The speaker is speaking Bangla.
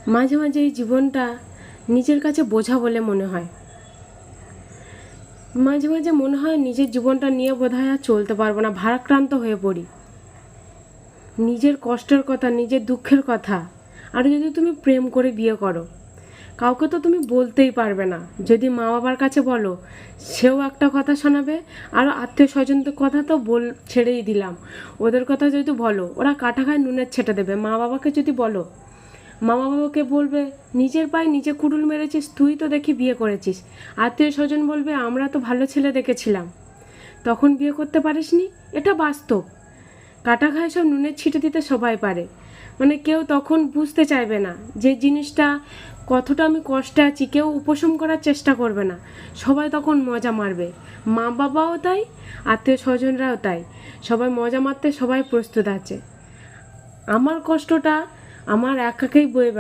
মাঝে মাঝে এই জীবনটা নিজের কাছে বোঝা বলে মনে হয়। মাঝে মাঝে মনে হয় নিজের জীবনটা নিয়ে বোধহয় আর চলতে পারবো না, ভারাক্রান্ত হয়ে পড়ি। নিজের কষ্টের কথা, নিজের দুঃখের কথা। আর যদি তুমি প্রেম করে বিয়ে করো, কাউকে তো তুমি বলতেই পারবে না। যদি মা বাবার কাছে বলো, সেও একটা কথা শোনাবে। আর আত্মীয় স্বজনদের কথা তো ছেড়েই দিলাম, ওদের কথা যদি বলো, ওরা কাটা খায় নুনের ছেটে দেবে। মা বাবাকে যদি বলো, মা বাবাকে বলবে নিজের পায়ে নিজে কুড়ুল মেরেছিস, তুই তো দেখি বিয়ে করেছিস। আত্মীয় স্বজন বলবে আমরা তো ভালো ছেলে দেখেছিলাম, তখন বিয়ে করতে পারিসনি। এটা বাস্তব। কাটা খায় সব নুনের ছিটে দিতে সবাই পারে। মানে কেউ তখন বুঝতে চাইবে না যে জিনিসটা কতটা আমি কষ্টে আছি, কেউ উপশম করার চেষ্টা করবে না। সবাই তখন মজা মারবে। মা বাবাও তাই, আত্মীয় স্বজনরাও তাই। সবাই মজা মারতে সবাই প্রস্তুত আছে। আমার কষ্টটা আমার একাকেই বয়ে